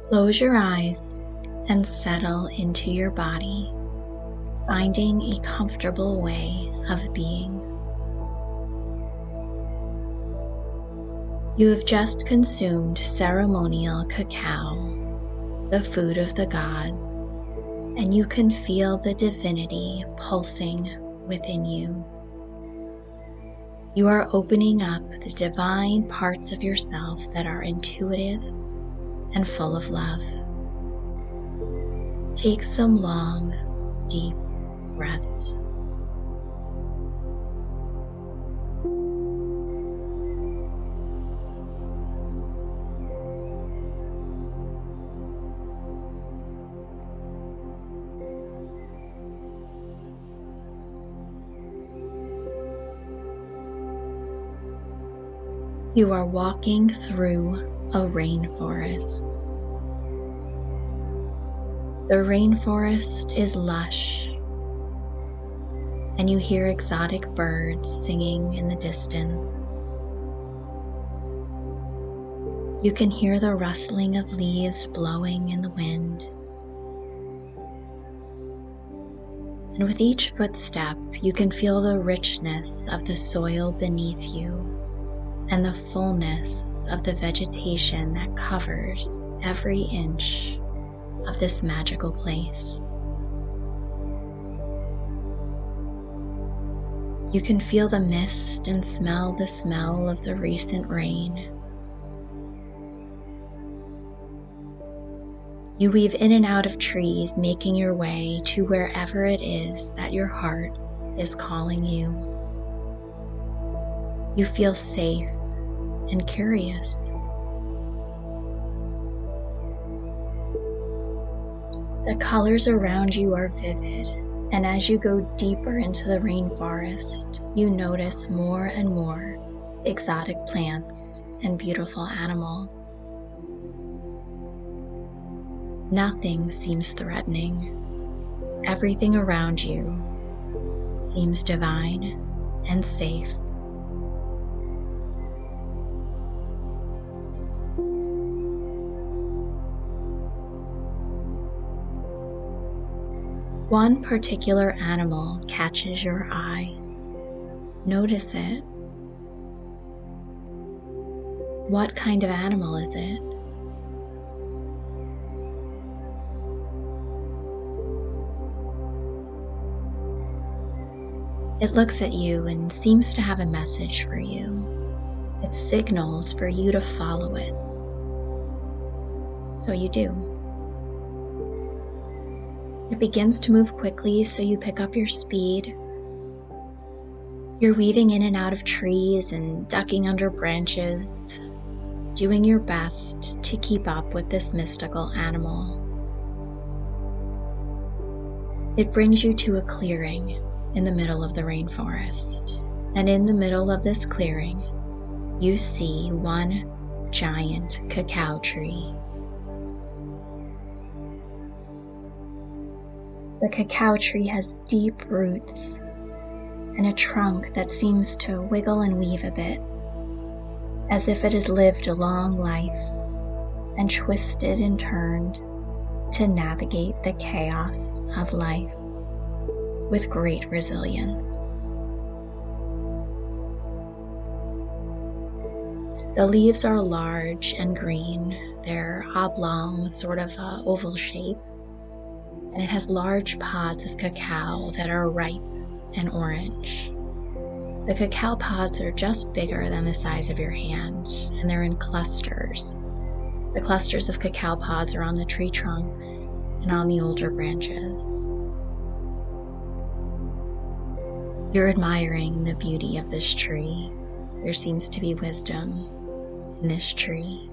Close your eyes and settle into your body, finding a comfortable way of being. You have just consumed ceremonial cacao, the food of the gods, and you can feel the divinity pulsing within you. You are opening up the divine parts of yourself that are intuitive and full of love. Take some long, deep breaths. You are walking through a rainforest. The rainforest is lush, and you hear exotic birds singing in the distance. You can hear the rustling of leaves blowing in the wind. And with each footstep, you can feel the richness of the soil beneath you and the fullness of the vegetation that covers every inch of this magical place. You can feel the mist and smell the smell of the recent rain. You weave in and out of trees, making your way to wherever it is that your heart is calling you. You feel safe and curious. The colors around you are vivid, and as you go deeper into the rainforest, you notice more and more exotic plants and beautiful animals. Nothing seems threatening. Everything around you seems divine and safe. One particular animal catches your eye. Notice it. What kind of animal is it? It looks at you and seems to have a message for you. It signals for you to follow it. So you do. It begins to move quickly, so you pick up your speed. You're weaving in and out of trees and ducking under branches, doing your best to keep up with this mystical animal. It brings you to a clearing in the middle of the rainforest, and in the middle of this clearing, you see one giant cacao tree. The cacao tree has deep roots and a trunk that seems to wiggle and weave a bit, as if it has lived a long life and twisted and turned to navigate the chaos of life with great resilience. The leaves are large and green. They're oblong with sort of an oval shape, and it has large pods of cacao that are ripe and orange. The cacao pods are just bigger than the size of your hand, and they're in clusters. The clusters of cacao pods are on the tree trunk and on the older branches. You're admiring the beauty of this tree. There seems to be wisdom in this tree.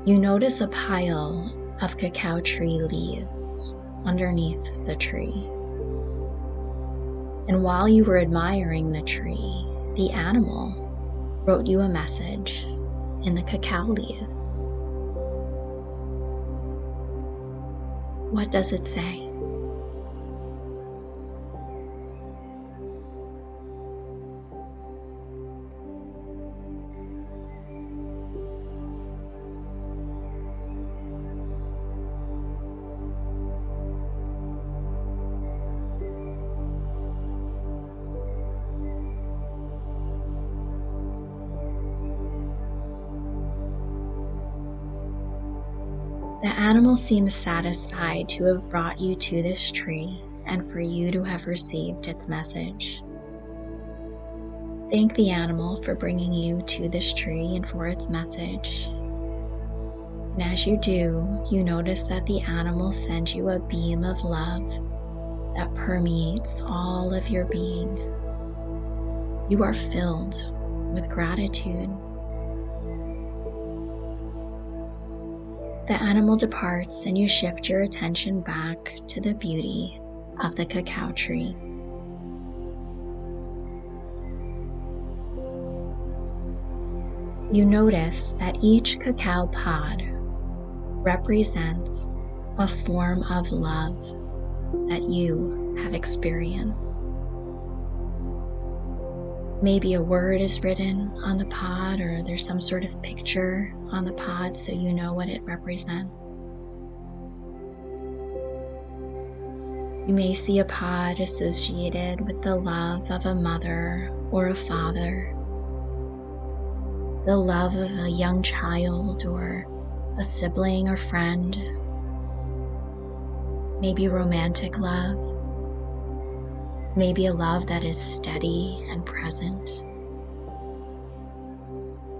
You notice a pile of cacao tree leaves underneath the tree. And while you were admiring the tree, the animal wrote you a message in the cacao leaves. What does it say? The animal seems satisfied to have brought you to this tree and for you to have received its message. Thank the animal for bringing you to this tree and for its message. And as you do, you notice that the animal sends you a beam of love that permeates all of your being. You are filled with gratitude. The animal departs and you shift your attention back to the beauty of the cacao tree. You notice that each cacao pod represents a form of love that you have experienced. Maybe a word is written on the pod, or there's some sort of picture on the pod so you know what it represents. You may see a pod associated with the love of a mother or a father, the love of a young child or a sibling or friend, maybe romantic love, maybe a love that is steady and present,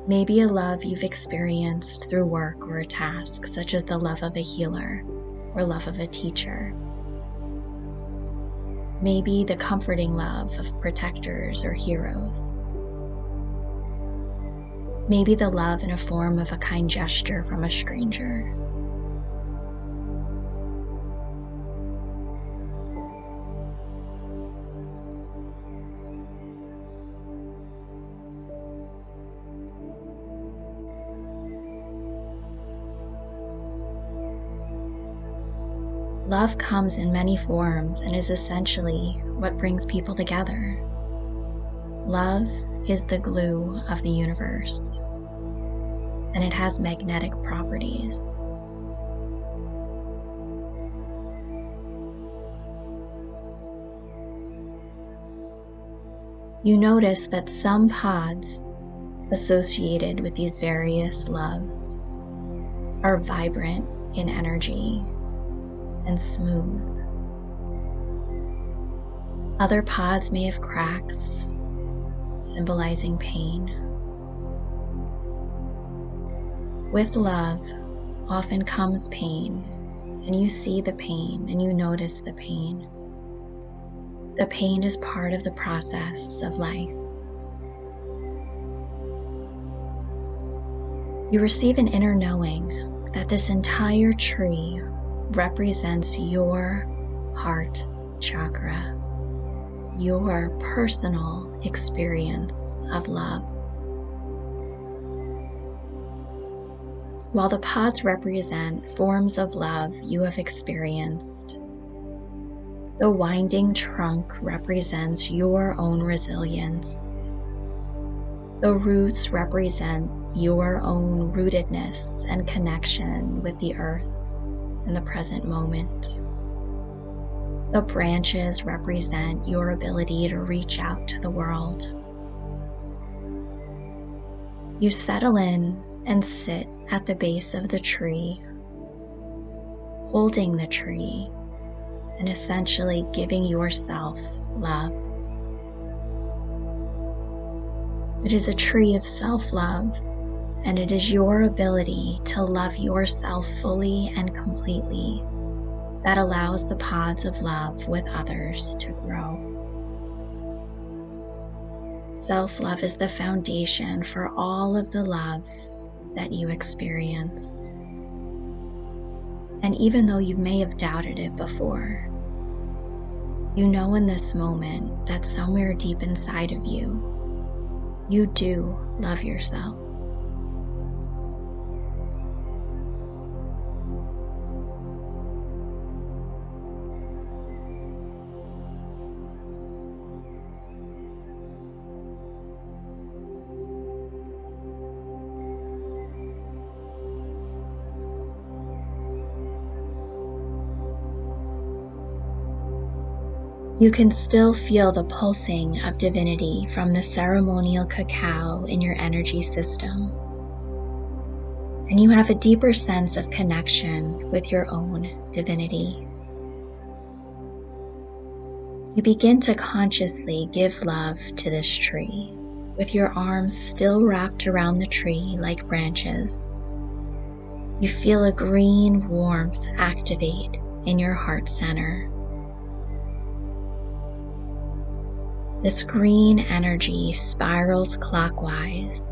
maybe a love you've experienced through work or a task, such as the love of a healer or love of a teacher, maybe the comforting love of protectors or heroes, maybe the love in a form of a kind gesture from a stranger. Love comes in many forms and is essentially what brings people together. Love is the glue of the universe, and it has magnetic properties. You notice that some pods associated with these various loves are vibrant in energy and smooth. Other pods may have cracks, symbolizing pain. With love often comes pain, and you see the pain and you notice the pain. The pain is part of the process of life. You receive an inner knowing that this entire tree represents your heart chakra, your personal experience of love. While the pods represent forms of love you have experienced, the winding trunk represents your own resilience. The roots represent your own rootedness and connection with the earth in the present moment. The branches represent your ability to reach out to the world. You settle in and sit at the base of the tree, holding the tree and essentially giving yourself love. It is a tree of self-love, and it is your ability to love yourself fully and completely that allows the pods of love with others to grow. Self-love is the foundation for all of the love that you experience. And even though you may have doubted it before, you know in this moment that somewhere deep inside of you, you do love yourself. You can still feel the pulsing of divinity from the ceremonial cacao in your energy system. and you have a deeper sense of connection with your own divinity. You begin to consciously give love to this tree, with your arms still wrapped around the tree like branches. You feel a green warmth activate in your heart center. This green energy spirals clockwise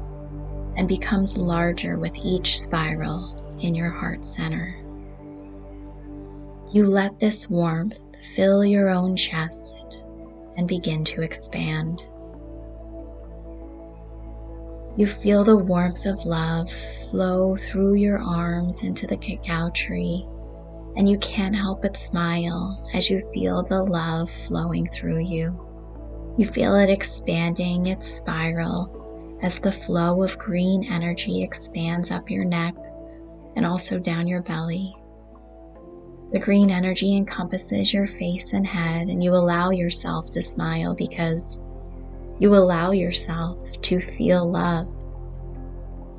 and becomes larger with each spiral in your heart center. You let this warmth fill your own chest and begin to expand. You feel the warmth of love flow through your arms into the cacao tree, and you can't help but smile as you feel the love flowing through you. You feel it expanding its spiral as the flow of green energy expands up your neck and also down your belly. The green energy encompasses your face and head, and you allow yourself to smile because you allow yourself to feel love.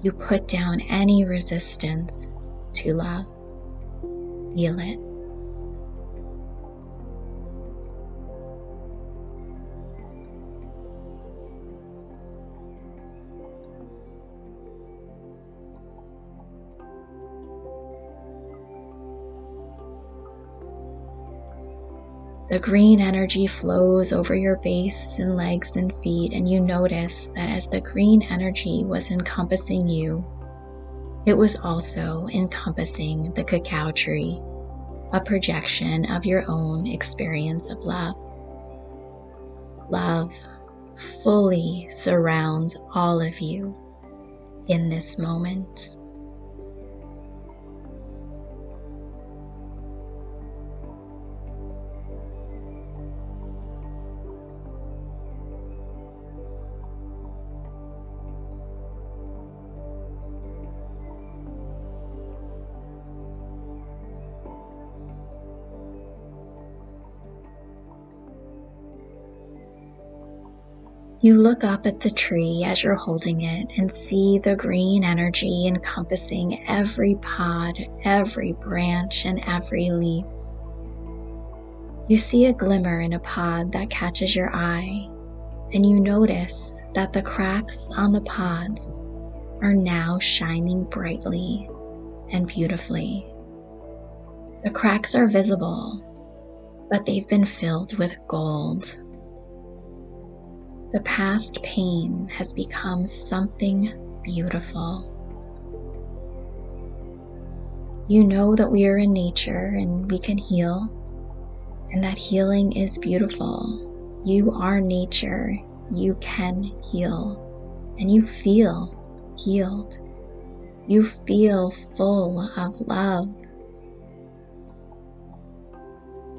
You put down any resistance to love. Feel it. The green energy flows over your base and legs and feet, and you notice that as the green energy was encompassing you, it was also encompassing the cacao tree, a projection of your own experience of love. Love fully surrounds all of you in this moment. You look up at the tree as you're holding it and see the green energy encompassing every pod, every branch, and every leaf. You see a glimmer in a pod that catches your eye, and you notice that the cracks on the pods are now shining brightly and beautifully. The cracks are visible, but they've been filled with gold. The past pain has become something beautiful. You know that we are in nature and we can heal, and that healing is beautiful. You are nature, you can heal, and you feel healed. You feel full of love.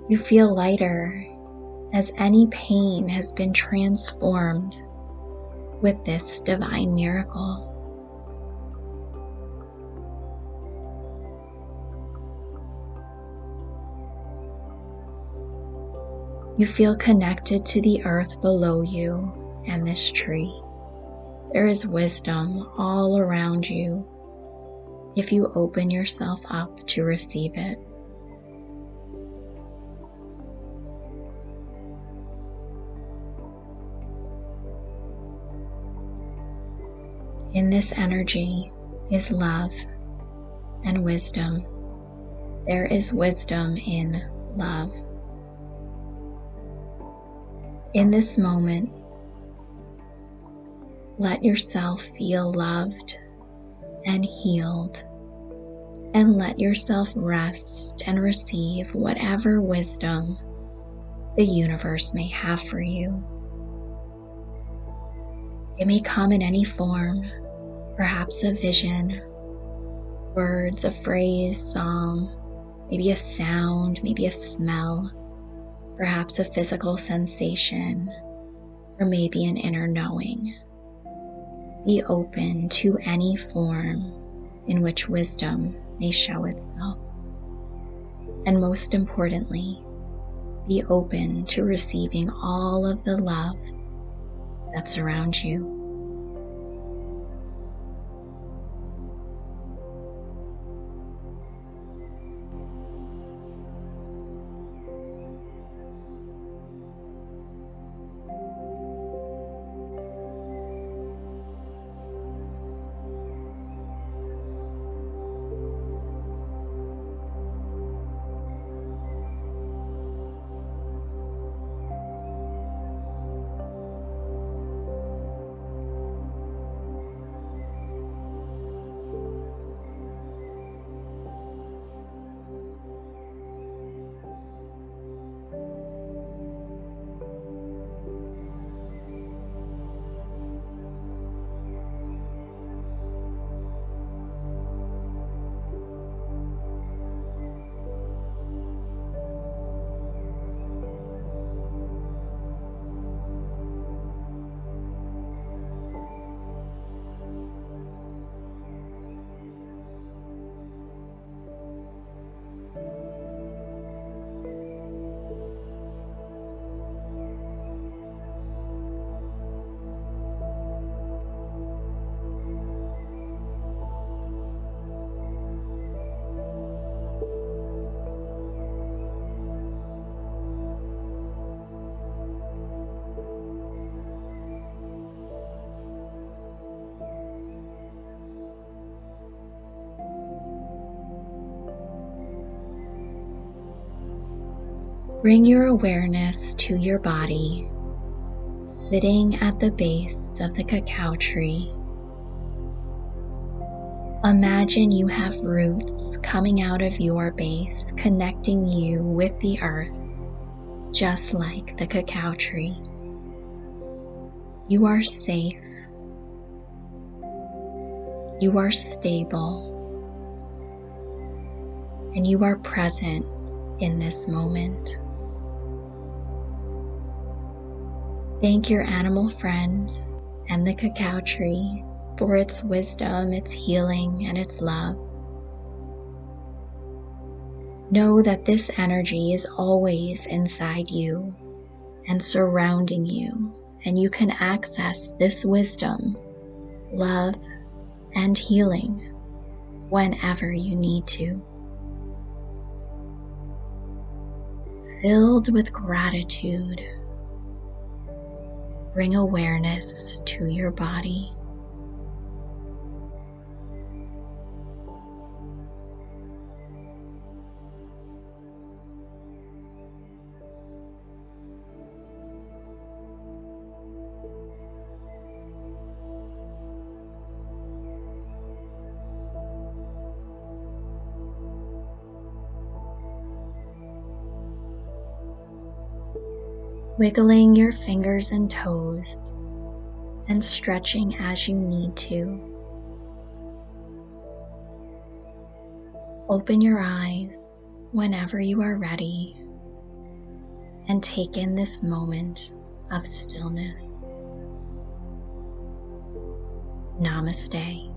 You feel lighter as any pain has been transformed with this divine miracle. You feel connected to the earth below you and this tree. There is wisdom all around you if you open yourself up to receive it. In this energy is love and wisdom. There is wisdom in love. In this moment, let yourself feel loved and healed, and let yourself rest and receive whatever wisdom the universe may have for you. It may come in any form, perhaps a vision, words, a phrase, song, maybe a sound, maybe a smell, perhaps a physical sensation, or maybe an inner knowing. Be open to any form in which wisdom may show itself. And most importantly, be open to receiving all of the love that surrounds you. Bring your awareness to your body, sitting at the base of the cacao tree. Imagine you have roots coming out of your base, connecting you with the earth, just like the cacao tree. You are safe. You are stable. And you are present in this moment. Thank your animal friend and the cacao tree for its wisdom, its healing, and its love. Know that this energy is always inside you and surrounding you, and you can access this wisdom, love, and healing whenever you need to. Filled with gratitude, bring awareness to your body. Wiggling your fingers and toes and stretching as you need to. Open your eyes whenever you are ready and take in this moment of stillness. Namaste.